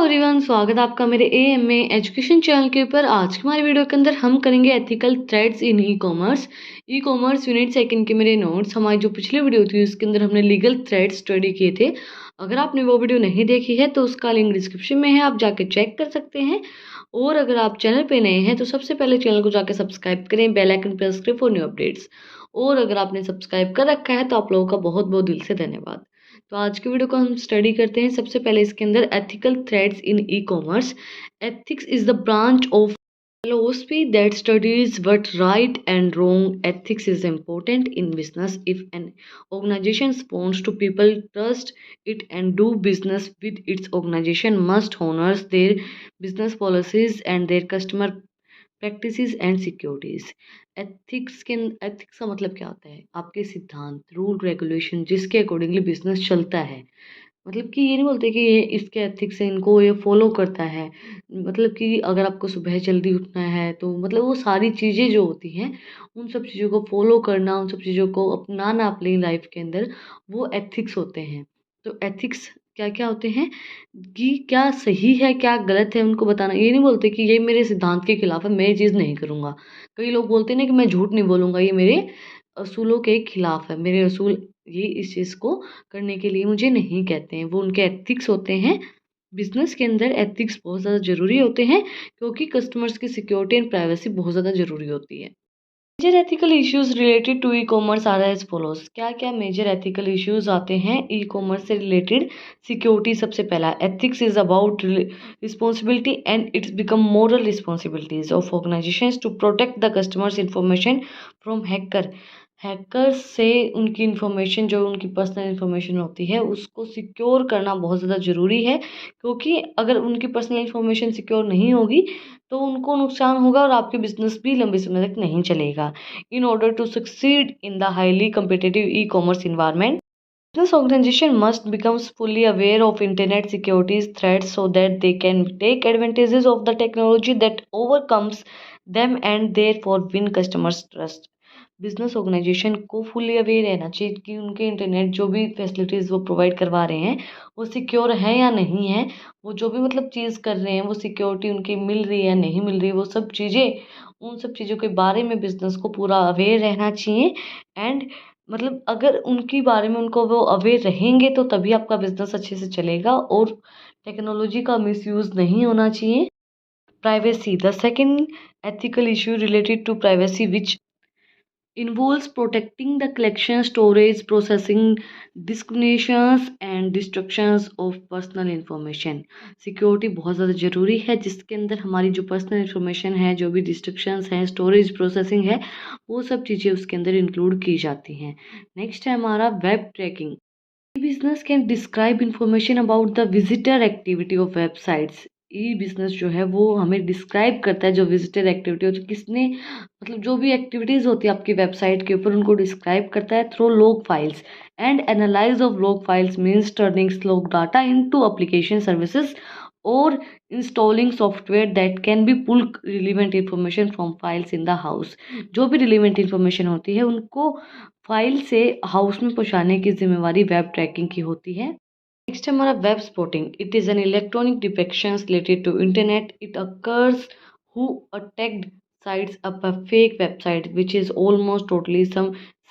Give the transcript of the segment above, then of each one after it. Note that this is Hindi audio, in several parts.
एवरीवन, स्वागत है आपका मेरे एएमए एजुकेशन चैनल के ऊपर। आज की हमारी वीडियो के अंदर हम करेंगे एथिकल थ्रेड्स इन ई कॉमर्स यूनिट सेकंड के मेरे नोट्स। हमारी जो पिछली वीडियो थी उसके अंदर हमने लीगल थ्रेड्स स्टडी किए थे। अगर आपने वो वीडियो नहीं देखी है तो उसका लिंक डिस्क्रिप्शन में है, आप जाके चेक कर सकते हैं। और अगर आप चैनल पे नए हैं तो सबसे पहले चैनल को जाके सब्सक्राइब करें, बेल आइकन प्रेस करें फॉर न्यू अपडेट्स। और अगर आपने सब्सक्राइब कर रखा है तो आप लोगों का बहुत बहुत दिल से धन्यवाद। तो आज की वीडियो को हम स्टडी करते हैं। सबसे पहले इसके अंदर ethical threads in e commerce. Ethics is the branch of philosophy that studies what right and wrong. Ethics is important in business. If an organization wants to people trust it and do business with its organization must honors their business policies and their customer practices and securities. Ethics का मतलब क्या होता है? आपके सिद्धांत, रूल रेगुलेशन जिसके अकॉर्डिंगली बिजनेस चलता है। मतलब कि ये नहीं बोलते कि ये इसके एथिक्स है, इनको ये फॉलो करता है। मतलब कि अगर आपको सुबह जल्दी उठना है तो मतलब वो सारी चीज़ें जो होती हैं उन सब चीज़ों को फॉलो करना, उन सब चीज़ों को अपनाना अपनी लाइफ के अंदर, वो एथिक्स होते हैं। तो एथिक्स क्या क्या होते हैं कि क्या सही है क्या गलत है उनको बताना। ये नहीं बोलते कि ये मेरे सिद्धांत के खिलाफ है, मैं ये चीज़ नहीं करूँगा। कई लोग बोलते हैं ना कि मैं झूठ नहीं बोलूँगा, ये मेरे असूलों के खिलाफ है, मेरे असूल ये इस चीज़ को करने के लिए मुझे नहीं कहते हैं। वो उनके एथिक्स होते हैं। बिजनेस के अंदर एथिक्स बहुत ज़्यादा ज़रूरी होते हैं क्योंकि कस्टमर्स की सिक्योरिटी एंड प्राइवेसी बहुत ज़्यादा ज़रूरी होती है। Major ethical issues related to e commerce are as follows. क्या क्या मेजर एथिकल इश्यूज आते हैं ई कॉमर्स से रिलेटेड? सिक्योरिटी सबसे पहला। Ethics is about responsibility and it's become moral responsibilities of organisations to protect the customers information from hackers से उनकी इन्फॉर्मेशन, जो उनकी पर्सनल इन्फॉर्मेशन होती है उसको सिक्योर करना बहुत ज़्यादा ज़रूरी है। क्योंकि अगर उनकी पर्सनल इन्फॉर्मेशन सिक्योर नहीं होगी तो उनको नुकसान होगा और आपके बिजनेस भी लंबे समय तक नहीं चलेगा। In order to succeed in the highly competitive e-commerce environment, business organization must become fully aware of internet security threats so that they can take advantages of the technology that overcomes them and therefore win customers trust. Business organisation को फुली अवेयर रहना चाहिए कि उनके इंटरनेट जो भी फैसिलिटीज़ वो प्रोवाइड करवा रहे हैं वो सिक्योर है या नहीं है। वो जो भी मतलब चीज़ कर रहे हैं वो सिक्योरिटी उनकी मिल रही है या नहीं मिल रही है, वो सब चीज़ें, उन सब चीज़ों के बारे में बिजनेस को पूरा अवेयर रहना चाहिए। एंड मतलब अगर उनके बारे में उनको वो अवेयर रहेंगे तो तभी आपका बिजनेस अच्छे से चलेगा। और टेक्नोलॉजी का मिसयूज़ नहीं होना चाहिए। Privacy, the second ethical issue related to privacy which involves protecting the collection, storage, processing, discriminations and destructions of personal information. Security बहुत ज़्यादा ज़रूरी है जिसके अंदर हमारी जो पर्सनल इंफॉर्मेशन है, जो भी डिस्ट्रक्शंस हैं, स्टोरेज, प्रोसेसिंग है, वो सब चीज़ें उसके अंदर इंक्लूड की जाती हैं। नेक्स्ट है हमारा web tracking. Business can describe information about the visitor activity of websites. E business जो है वो हमें डिस्क्राइब करता है जो विजिटर एक्टिविटी होती है, किसने मतलब जो भी एक्टिविटीज़ होती है आपकी वेबसाइट के ऊपर उनको डिस्क्राइब करता है through log files. And analyse of log files means turning log data into application services और installing software that can be pull relevant information from files in the house. जो भी रिलीवेंट इंफॉर्मेशन होती है उनको फाइल से हाउस में पहुंचाने की जिम्मेवारी वेब ट्रैकिंग की होती है। नेक्स्ट हमारा web spotting. It is an electronic deception related to internet. It occurs who attacked sites up a fake website which is almost totally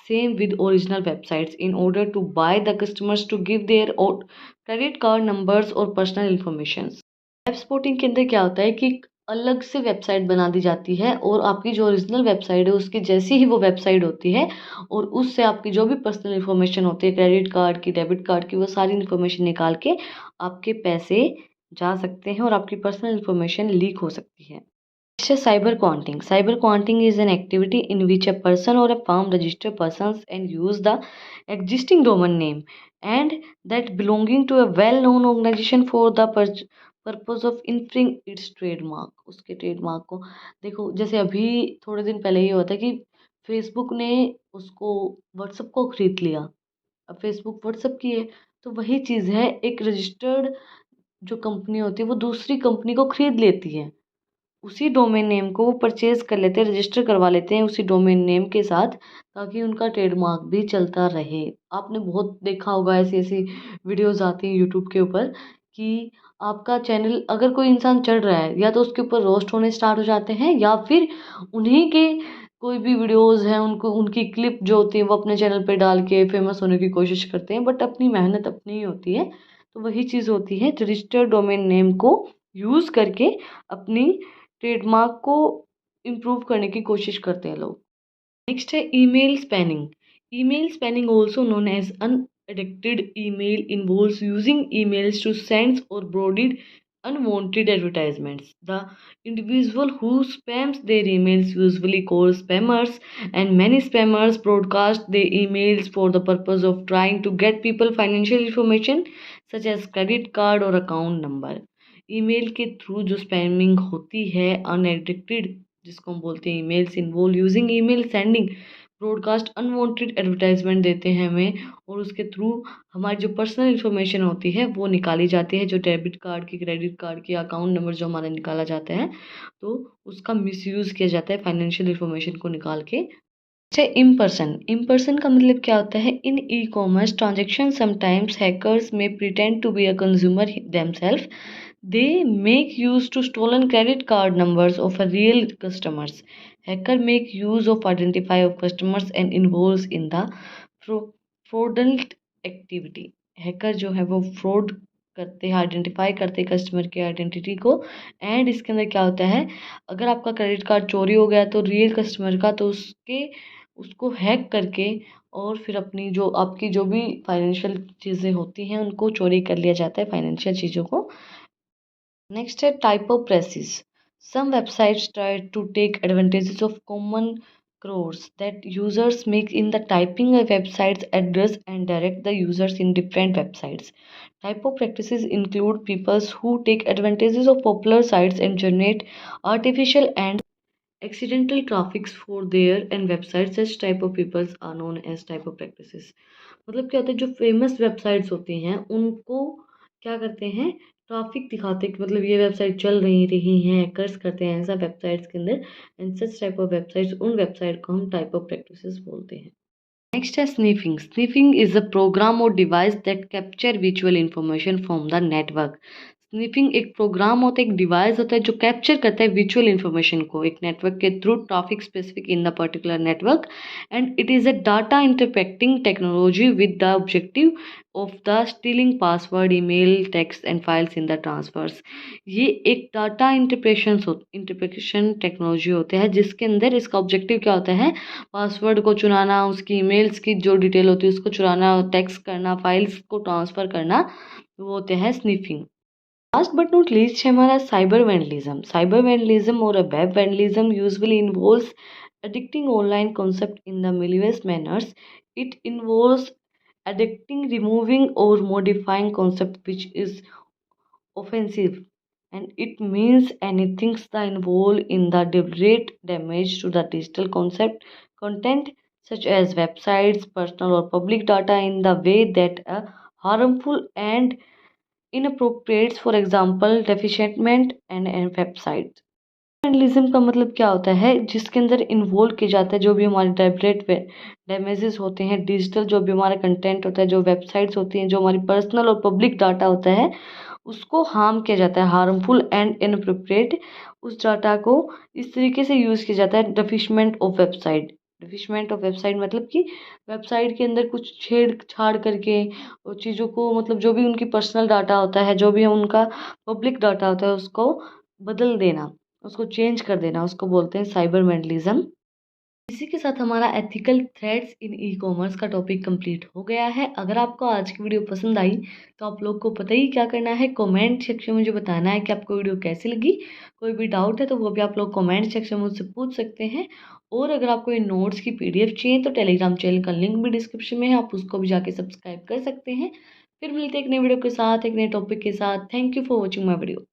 same with original websites in order to buy the customers to give their credit card numbers or personal information. Web spotting के अंदर क्या होता है कि अलग से वेबसाइट बना दी जाती है और आपकी जो ओरिजिनल वेबसाइट है उसकी जैसी ही वो वेबसाइट होती है और उससे आपकी जो भी पर्सनल इन्फॉर्मेशन होती है, क्रेडिट कार्ड की, डेबिट कार्ड की, वो सारी इन्फॉर्मेशन निकाल के आपके पैसे जा सकते हैं और आपकी पर्सनल इन्फॉर्मेशन लीक हो सकती है। Cyber squatting. Cyber squatting is an activity in which a person or a firm register persons and use the existing domain name and that belonging to a well-known organization for the purpose of infring its trademark। उसके ट्रेडमार्क को देखो, जैसे अभी थोड़े दिन पहले ये हुआ था कि फेसबुक ने उसको व्हाट्सएप को खरीद लिया। अब फेसबुक व्हाट्सएप की है तो वही चीज़ है, एक रजिस्टर्ड जो कंपनी होती है वो दूसरी कंपनी को खरीद लेती है, उसी डोमेन नेम को वो परचेज कर लेते हैं, रजिस्टर करवा लेते हैं उसी डोमेन नेम के साथ ताकि उनका ट्रेडमार्क भी चलता रहे। आपने बहुत देखा होगा ऐसी ऐसी वीडियोस आती हैं यूट्यूब के ऊपर कि आपका चैनल अगर कोई इंसान चढ़ रहा है या तो उसके ऊपर रोस्ट होने स्टार्ट हो जाते हैं या फिर उन्हीं के कोई भी वीडियोस हैं उनको उनकी क्लिप जो होती है वो अपने चैनल पे डाल के फेमस होने की कोशिश करते हैं, बट अपनी मेहनत अपनी ही होती है। तो वही चीज़ होती है, रजिस्टर्ड डोमेन नेम को यूज़ करके अपनी ट्रेडमार्क को इम्प्रूव करने की कोशिश करते हैं लोग। नेक्स्ट है email spanning. email spaming, also known as unedited email, involves using emails to send or broadcast unwanted advertisements. The individual who spams their emails, usually called spammers, and many spammers broadcast their emails for the purpose of trying to get people financial information such as credit card or account number. Email के थ्रू जो स्पैमिंग होती है अनएडिक्टेड, जिसको हम बोलते हैं emails involve using email sending broadcast unwanted advertisement देते हैं हमें, और उसके थ्रू हमारी जो पर्सनल इन्फॉर्मेशन होती है वो निकाली जाती है, जो डेबिट कार्ड की, क्रेडिट कार्ड की, अकाउंट नंबर जो हमारा निकाला जाता है, तो उसका मिसयूज़ किया जाता है फाइनेंशियल इन्फॉर्मेशन को निकाल के। अच्छा, इम्पर्सन का मतलब क्या होता है? In e commerce transaction sometimes hackers में pretend to be a consumer themselves. They make use to stolen credit card numbers of a real customers. Hacker make use of identify of customers and involves in the fraudulent activity. Hacker जो है वो फ्रॉड करते हैं, आइडेंटिफाई करते हैं कस्टमर की आइडेंटिटी को। एंड इसके अंदर क्या होता है, अगर आपका क्रेडिट कार्ड चोरी हो गया तो रियल कस्टमर का, तो उसको हैक करके और फिर अपनी जो आपकी जो भी फाइनेंशियल चीज़ें होती हैं उनको चोरी कर लिया जाता है, फाइनेंशियल चीज़ों को। Next है typopracies. Some websites try to take advantages of common errors that users make in the typing a website's address and direct the users in different websites. Typo practices include people who take advantages of popular sites and generate artificial and accidental traffics for their and websites. Such type of people are known as typo practices. मतलब क्या होता है, जो फेमस वेबसाइट्स होती हैं उनको क्या करते हैं, ट्रैफिक दिखाते हैं कि मतलब ये वेबसाइट चल रही हैं, हैकर्स करते हैं ऐसा वेबसाइट्स के अंदर। And such type of websites, उन वेबसाइट को हम टाइप ऑफ प्रैक्टिसेस बोलते हैं। नेक्स्ट है sniffing. Sniffing is a program or device that capture visual information from the network. Sniffing एक प्रोग्राम होता है, एक डिवाइस होता है जो कैप्चर करता है विजुअल इंफॉर्मेशन को एक नेटवर्क के through, traffic specific in the particular network, and it is a data interpreting technology with the objective of the stealing password, email, text and files in the transfers. ये एक डाटा इंटरप्रेशन टेक्नोलॉजी होता है जिसके अंदर इसका ऑब्जेक्टिव क्या होता है, पासवर्ड को चुराना, उसकी ईमेल्स की जो डिटेल होती है उसको चुराना, टेक्स्ट करना, फाइल्स को ट्रांसफ़र करना, वो होते हैं स्नीफिंग. लास्ट बट नॉट लीस्ट है हमारा साइबर वैंडलिज्म. साइबर वैंडलिज्म और web vandalism usually involves addicting online concept in the malicious manners. It involves addicting, removing or modifying concept which is offensive, and it means anything that involved in the deliberate damage to the digital concept content such as websites, personal or public data in the way that are harmful and inappropriate, for example defacement and website. Vandalism का मतलब क्या होता है, जिसके अंदर इन्वॉल्व किया जाता है जो भी हमारे डेलिब्रेट डैमेजेस होते हैं, डिजिटल जो भी हमारा कंटेंट होता है, जो वेबसाइट्स होती हैं, जो हमारी पर्सनल और पब्लिक डाटा होता है उसको हार्म किया जाता है, हार्मफुल एंड इनअप्रोप्रिएट, उस डाटा को इस तरीके से यूज़ किया जाता है। डिफिशमेंट ऑफ वेबसाइट. डिफिशमेंट ऑफ वेबसाइट मतलब कि वेबसाइट के अंदर कुछ छेड़छाड़ करके और चीज़ों को, मतलब जो भी उनकी पर्सनल डाटा होता है, जो भी उनका पब्लिक डाटा होता है उसको बदल देना, उसको चेंज कर देना, उसको बोलते हैं साइबर वैंडलिज्म. इसी के साथ हमारा एथिकल थ्रेड्स इन ई कॉमर्स का टॉपिक कंप्लीट हो गया है. अगर आपको आज की वीडियो पसंद आई तो आप लोग को पता ही क्या करना है, कमेंट सेक्शन में मुझे बताना है कि आपको वीडियो कैसी लगी. कोई भी डाउट है तो वो भी आप लोग कमेंट सेक्शन में मुझसे पूछ सकते हैं. और अगर आपको इन नोट्स की PDF चाहिए तो टेलीग्राम चैनल का लिंक भी डिस्क्रिप्शन में है, आप उसको भी जाके सब्सक्राइब कर सकते हैं. फिर मिलते हैं एक नई वीडियो के साथ, एक नए टॉपिक के साथ. Thank you for watching my video.